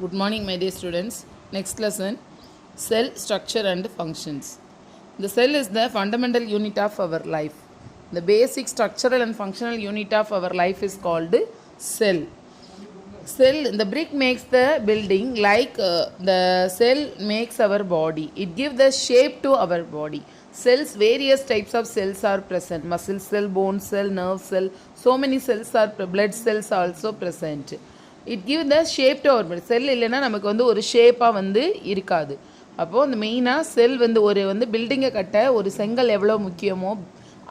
Good morning, my dear students. Next lesson, cell structure and functions. The cell is the fundamental unit of our life. The basic structural and functional unit of our life is called cell. The brick makes the building like the cell makes our body. It gives the shape to our body. Cells, various types of cells are present. Muscle cell, bone cell, nerve cell. So many cells are, blood cells are also present. It gives the shape to our body. Cell இல்லைன்னா நமக்கு வந்து ஒரு ஷேப்பாக வந்து இருக்காது. அப்போது அந்த மெயினாக செல் வந்து ஒரு பில்டிங்கை கட்ட ஒரு செங்கல் எவ்வளோ முக்கியமோ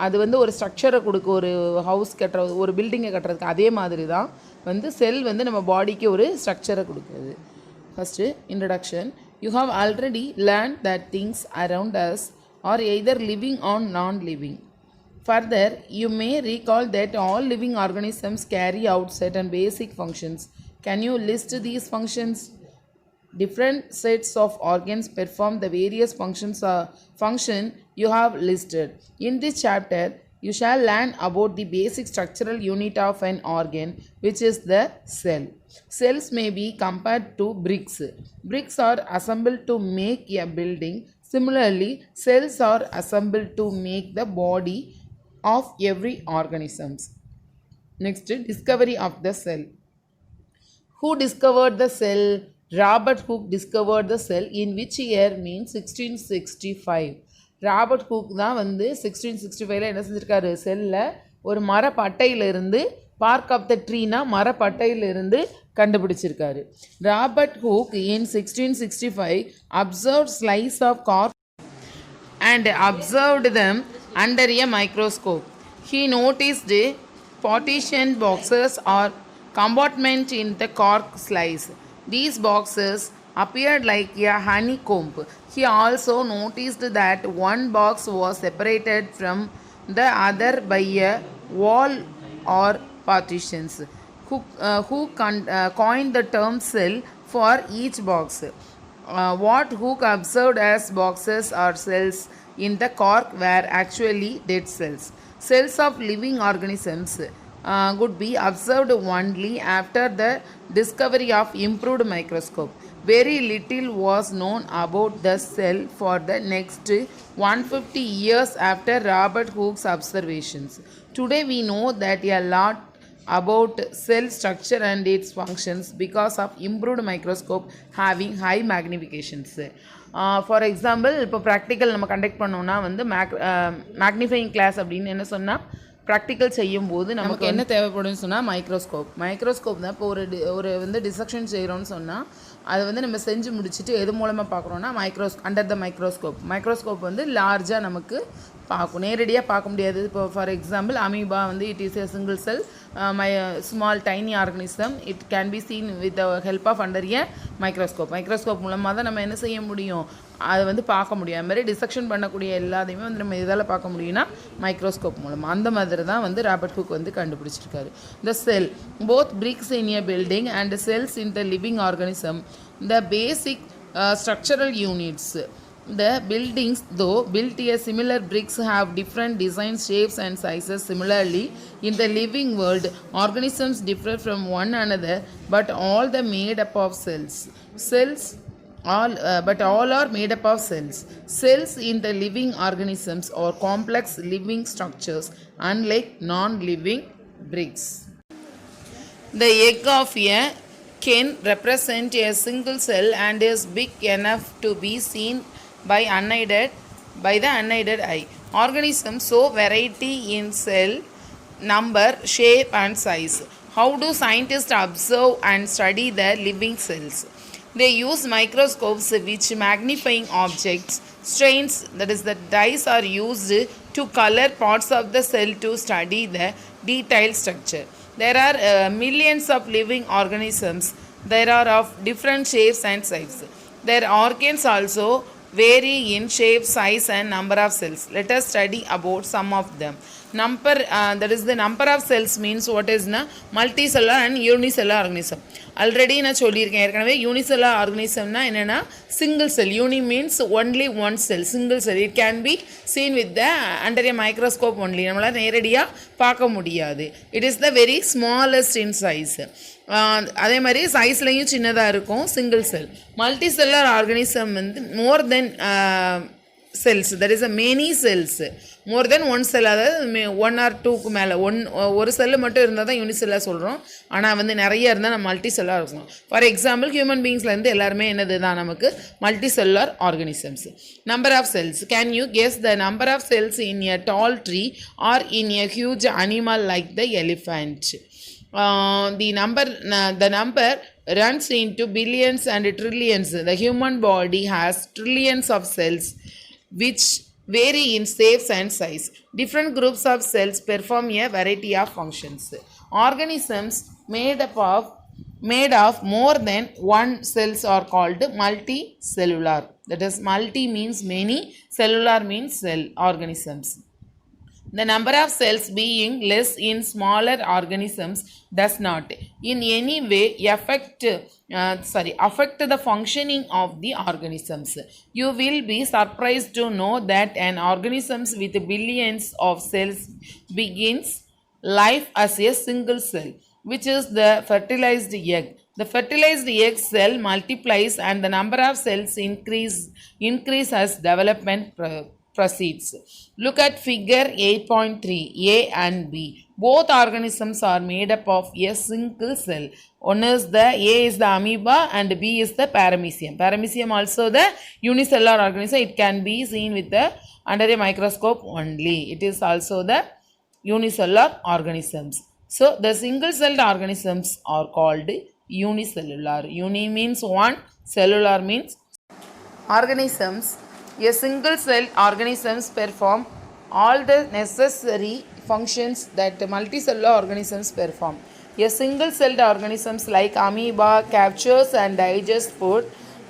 அது வந்து ஒரு ஸ்ட்ரக்சரை கொடுக்க ஒரு ஹவுஸ் கட்டுறது ஒரு பில்டிங்கை கட்டுறதுக்கு அதே மாதிரி தான் வந்து செல் வந்து நம்ம பாடிக்கு ஒரு ஸ்ட்ரக்சரை கொடுக்குது. First introduction. You have already learn that things around us are either living on non living. Further, you may recall that all living organisms carry out certain basic functions. Can you list these functions? Different sets of organs perform the various function you have listed. In this chapter, you shall learn about the basic structural unit of an organ, which is the cell. Cells may be compared to bricks. Bricks are assembled to make a building. Similarly, cells are assembled to make the body of every organisms. Next, discovery of the cell. Who discovered the cell? Robert Hooke discovered the cell in which year means 1665. Robert Hooke தான் வந்து 1665 என்ன செஞ்சிருக்காரு, செல்லில் ஒரு மரப்பட்டையிலிருந்து bark of the ட்ரீனா மரப்பட்டையிலிருந்து கண்டுபிடிச்சிருக்காரு. Robert Hooke in 1665 observed slice of cork and observed them under a microscope. He noticed partitioned boxes or compartments in the cork slice. These boxes appeared like a honeycomb. He also noticed that one box was separated from the other by a wall or partitions. Who coined the term cell for each box? What Hooke observed as boxes or cells in the cork were actually dead cells. Cells of living organisms could be observed only after the discovery of improved microscope. Very little was known about the cell for the next 150 years after Robert Hooke's observations. Today we know that a lot about cell structure and its functions because of improved microscope having high magnifications. For example இப்போ practical நம்ம conduct பண்ணோன்னா வந்து magnifying glass அப்படின்னு என்ன சொன்னால் practical செய்யும்போது நமக்கு என்ன தேவைப்படும்னு சொன்னால் மைக்ரோஸ்கோப் தான். இப்போ ஒரு வந்து டிசெக்ஷன் செய்கிறோன்னு சொன்னால் அதை வந்து நம்ம செஞ்சு முடிச்சுட்டு எது மூலமாக பார்க்குறோன்னா அண்டர் த மைக்ரோஸ்கோப் வந்து லார்ஜாக நமக்கு நேரடியாக பார்க்க முடியாது. இப்போ ஃபார் எக்ஸாம்பிள் அமீபா வந்து it is a single cell small tiny organism. It can be seen with the help of under a microscope மூலமாக தான் நம்ம என்ன செய்ய முடியும், அதை வந்து பார்க்க முடியும். அது மாதிரி டிசெக்ஷன் பண்ணக்கூடிய எல்லாத்தையுமே வந்து நம்ம இதால் பார்க்க முடியும்னா மைக்ரோஸ்கோப் மூலமாக. அந்த மாதிரி தான் வந்து ராபர்ட் ஹூக் வந்து கண்டுபிடிச்சிருக்காரு. The cell both bricks in a building and cells in the living organism the basic structural units. The buildings, though built a similar bricks, have different designs, shapes and sizes. Similarly, in the living world, organisms differ from one another, but all are made up of cells. But all are made up of cells. Cells in the living organisms are complex living structures, unlike non-living bricks. The egg of a can represent a single cell and is big enough to be seen by the unaided eye. Organisms show variety in cell number, shape and size. How do scientists observe and study the living cells? They use microscopes which magnifying objects. Strains, that is the dyes, are used to color parts of the cell to study the detailed structure. There are millions of living organisms. There are of different shapes and sizes. Their organs also vary in shape, size and number of cells. Let us study about some of them. That is the number of cells means what is multicellular and unicellular organism. Already நான் சொல்லியிருக்கேன் ஏற்கனவே. Unicellular ஆர்கனிசம்னா என்னென்னா single cell. Uni means only one cell, single cell. It can be seen with the under a microscope only. நம்மளால் நேரடியாக பார்க்க முடியாது. It is the very smallest in size. அதே மாதிரி சைஸ்லையும் சின்னதாக இருக்கும் single cell. Multicellular organism வந்து more than cells, that is a many cells, more than one cell, அதாவது 1 or 2க்கு மேலே ஒரு செல்லு மட்டும் இருந்தால் தான் யூனிசெல்லாக சொல்கிறோம். ஆனால் வந்து நிறைய இருந்தால் நம்ம மல்டி செல்லாக இருக்கும். ஃபார் எக்ஸாம்பிள் ஹியூமன் பீயிங்ஸ்லேருந்து எல்லாருமே என்னது தான் நமக்கு multi cellular organisms. Number of cells. Can you guess the number of cells in a tall tree or in a huge animal like the elephant? The number runs into billions and trillions. The human body has trillions of cells which vary in shapes and size. Different groups of cells perform a variety of functions. Organisms made of more than one cells are called multicellular. That is, multi means many, cellular means cell organisms. The number of cells being less in smaller organisms does not in any way affect the functioning of the organisms. You will be surprised to know that an organism with billions of cells begins life as a single cell, which is the fertilized egg. The fertilized egg cell multiplies and the number of cells increase as development proceeds. Look at figure 8.3, A and B. Both organisms are made up of a single cell. One is the A is the amoeba and B is the paramecium. Paramecium also the unicellular organism. It can be seen with the under a microscope only. It is also the unicellular organisms. So the single celled organisms are called unicellular. Uni means one, cellular means organisms. A single-celled organisms perform all the necessary functions that multicellular organisms perform. A single-celled organisms like amoeba captures and digests food,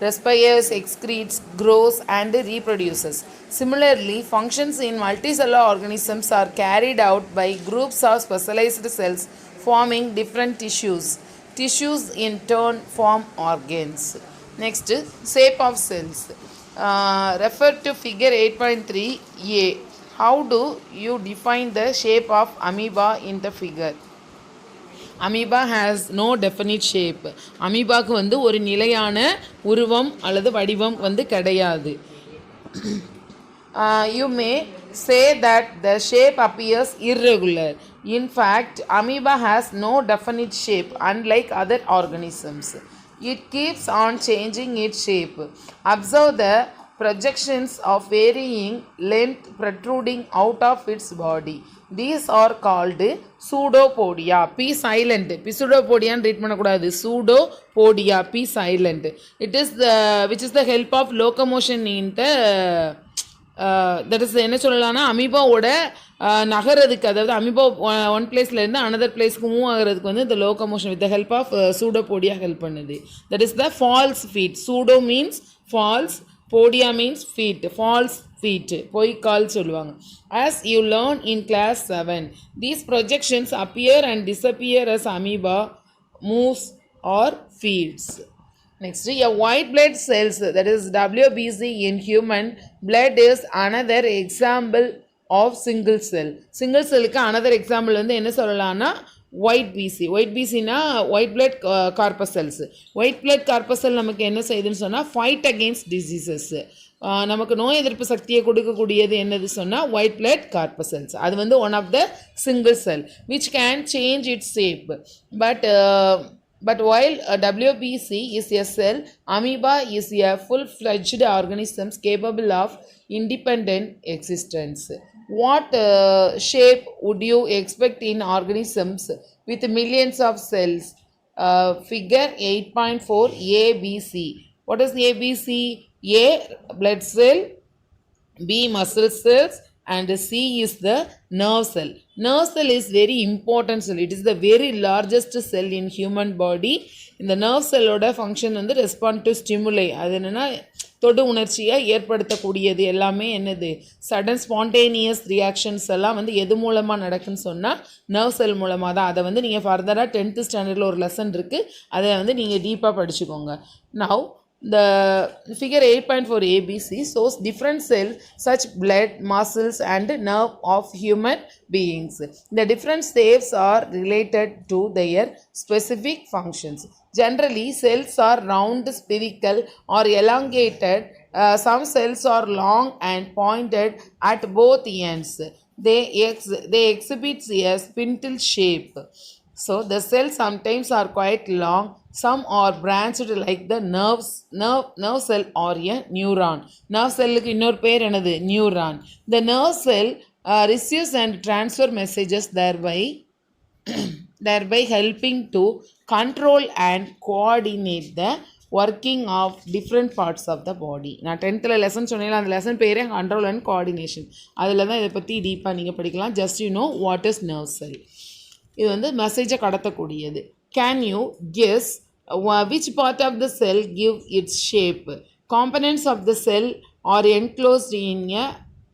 respires, excretes, grows, and reproduces. Similarly, functions in multicellular organisms are carried out by groups of specialized cells forming different tissues. Tissues in turn form organs. Next, shape of cells. Refer to figure 8.3a. How do you define the shape of amoeba in the figure? Amoeba has no definite shape. அமீபாக்கு வந்து ஒரு நிலையான உருவம் அல்லது வடிவம் வந்து கிடையாது. You may say that the shape appears irregular. In fact, amoeba has no definite shape unlike other organisms. It keeps on changing its shape. Observe the projections of varying length protruding out of its body. These are called pseudopodia. P silent. Pseudopodia read பண்ணக்கூடாது. Pseudopodia. P silent. It is which is the help of locomotion in the that is என்ன சொல்லலாம்னா அமீபாவோட நகரதுக்கு, அதாவது amoeba one பிளேஸ்லேருந்து another பிளேஸ்க்கு move ஆகிறதுக்கு வந்து இந்த locomotion with the help of pseudopodia help பண்ணுது. That is the false feet. Pseudo means false, podia means feet. False feet பொய்க்கால் சொல்லுவாங்க. As you learn in class 7, these projections appear and disappear as amoeba moves or feeds. Next, a white blood cells, that is WBC in human blood, is another example of single cell. Single cell க்கு another example வந்து என்ன சொல்லலாம்னா white PC. White பிசினா white blood corpuscles. White blood corpuscle நமக்கு என்ன செய்யுதுன்னு சொன்னால் fight against diseases, நமக்கு நோய் எதிர்ப்பு சக்தியை கொடுக்கக்கூடியது என்னது சொன்னால் ஒயிட் பிளட் கார்பசல்ஸ். அது வந்து one of the single cell which can change its shape. But while WBC is a cell, amoeba is a full-fledged organism capable of independent existence. What shape would you expect in organisms with millions of cells? Figure 8.4 ABC. What is ABC? A, blood cell, B, muscle cells, and C is the nerve cell. Nerve cell is very important cell. It is the very largest cell in human body. இந்த nerve cell ஓட function வந்து respond to ஸ்டிமுலை. அது என்னென்னா தொடு உணர்ச்சியை ஏற்படுத்தக்கூடியது எல்லாமே என்னது sudden spontaneous reactions எல்லாம் வந்து எது மூலமாக நடக்குன்னு சொன்னால் நர்வ் செல் மூலமாக தான். அதை வந்து நீங்கள் ஃபர்தராக 10th ஸ்டாண்டர்டில் ஒரு லெசன் இருக்குது, அதை வந்து நீங்கள் டீப்பாக படிச்சுக்கோங்க. Now The figure 8.4 ABC shows different cells such blood, muscles and nerve of human beings. The different shapes are related to their specific functions. Generally, cells are round, spherical or elongated. Some cells are long and pointed at both ends. They exhibit a spindle shape. So the cells sometimes are quite long. Some are branched like the nerve cell or a neuron. Nerve cell க்கு இன்னொரு பேர் என்னது? Neuron. The nerve cell receives and transfer messages thereby helping to control and coordinate the working of different parts of the body. நான் 10th lesson சொன்னேன், அந்த lesson பேரே control and coordination. அதில் தான் இதை பற்றி டீப்பாக நீங்கள் படிக்கலாம். Just you know what is nerve cell. இது வந்து மெசேஜை கடத்தக்கூடியது. Can you guess which part of the cell give its shape? Components of the cell are enclosed in a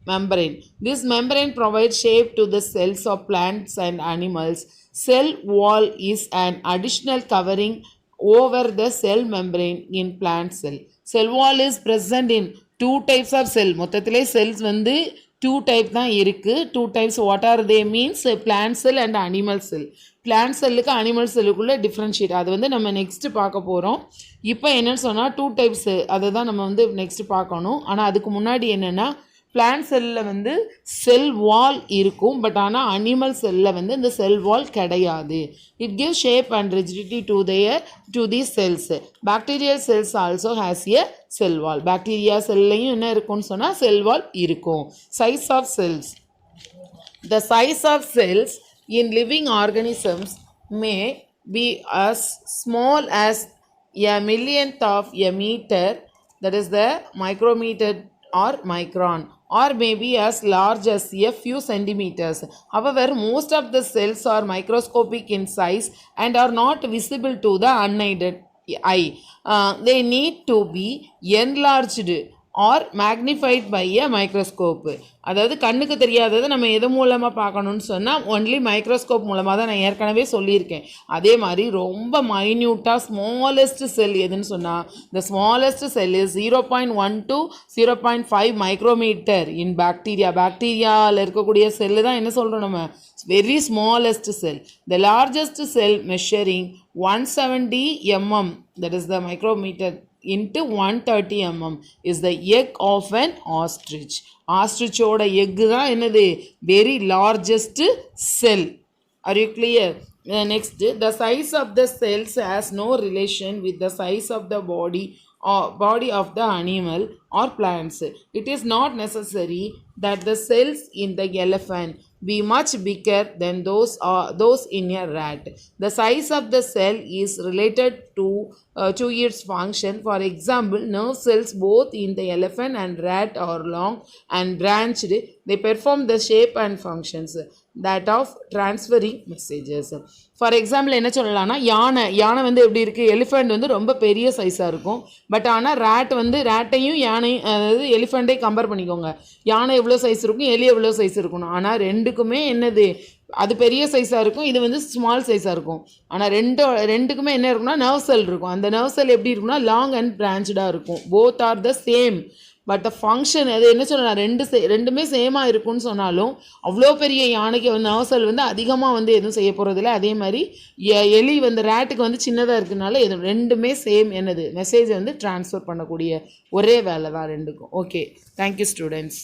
membrane. This membrane provides shape to the cells of plants and animals. Cell wall is an additional covering over the cell membrane in plant cell. Cell wall is present in two types of cell. மொத்தத்திலே cells வந்து two type தான் இருக்குது. Two types what are they means? Plant cell and animal cell. Plant cellுக்கு animal செல்லுக்குள்ளே differentiate, அது வந்து நம்ம next பார்க்க போகிறோம். இப்போ என்னென்னு சொன்னால் டூ டைப்ஸு, அதை தான் நம்ம வந்து நெக்ஸ்ட்டு பார்க்கணும். ஆனால் அதுக்கு முன்னாடி என்னென்னா பிளான்ட் செல்லில் வந்து செல் வால் இருக்கும், பட் ஆனால் அனிமல் செல்லில் வந்து இந்த செல் வால் கிடையாது. It give shape and rigidity to the cells. Bacterial cells also has a cell wall. Bacteria செல்லையும் என்ன இருக்கும்னு சொன்னால் செல் வால் இருக்கும். Size of cells. The size of cells in living organisms may be as small as a millionth of a meter, that is the micrometer or micron, or maybe as large as a few centimeters. However, most of the cells are microscopic in size and are not visible to the unaided eye. They need to be enlarged or magnified by a microscope. அதாவது கண்ணுக்கு தெரியாததை நம்ம எது மூலமாக பார்க்கணுன்னு சொன்னால் only microscope மூலமாக தான் நான் ஏற்கனவே சொல்லியிருக்கேன். அதே மாதிரி ரொம்ப மைன்யூட்டாக ஸ்மாலஸ்ட் செல் எதுன்னு சொன்னால் the smallest cell is 0.1 to 0.5 micrometre in bacteria. பாக்டீரியாவில் இருக்கக்கூடிய செல்லு தான் என்ன சொல்கிறோம் நம்ம very smallest cell. The largest cell measuring 170 mm, that is the micrometer, into 130 mm is the egg of an ostrich. ஆஸ்ட்ரிச்சோட எக்கு தான் என்னது very largest cell. Are you clear? Next, the size of the cells has no relation with the size of the body of the animal or plants. It is not necessary that the cells in the elephant be much bigger than those in a rat. The size of the cell is related to its function. For example, nerve cells both in the elephant and rat are long and branched. They perform the shape and functions that of transferring messages. For example என்ன சொல்லலாம்னா யானை வந்து எப்படி இருக்குது, elephant வந்து ரொம்ப பெரிய சைஸாக இருக்கும். பட் ஆனால் ரேட்டையும் யானையும், அதாவது எலிஃபண்ட்டை கம்பேர் பண்ணிக்கோங்க. யானை எவ்வளோ சைஸ் இருக்கும், எலி எவ்வளோ சைஸ் இருக்கணும். ஆனால் ரெண்டுக்குமே என்னது அது பெரிய சைஸாக இருக்கும், இது வந்து ஸ்மால் சைஸாக இருக்கும். ஆனால் ரெண்டுக்குமே என்ன இருக்குன்னா நர்வ் செல் இருக்கும். அந்த நர்வ் செல் எப்படி இருக்குன்னா லாங் அண்ட் பிரான்ச்சாக இருக்கும். Both are the same, but the function அது என்ன சொல்லலாம், ரெண்டுமே சேமாக இருக்குன்னு சொன்னாலும் அவ்வளோ பெரிய யானைக்கு வந்து நர்வ் செல் வந்து அதிகமாக வந்து எதுவும் செய்ய போகிறதில்ல. அதே மாதிரி எலி வந்து ரேட்டுக்கு வந்து சின்னதாக இருக்குனால ரெண்டுமே சேம் என்னது மெசேஜை வந்து ட்ரான்ஸ்ஃபர் பண்ணக்கூடிய ஒரே வேலை தான் ரெண்டுக்கும். Okay, thank you students.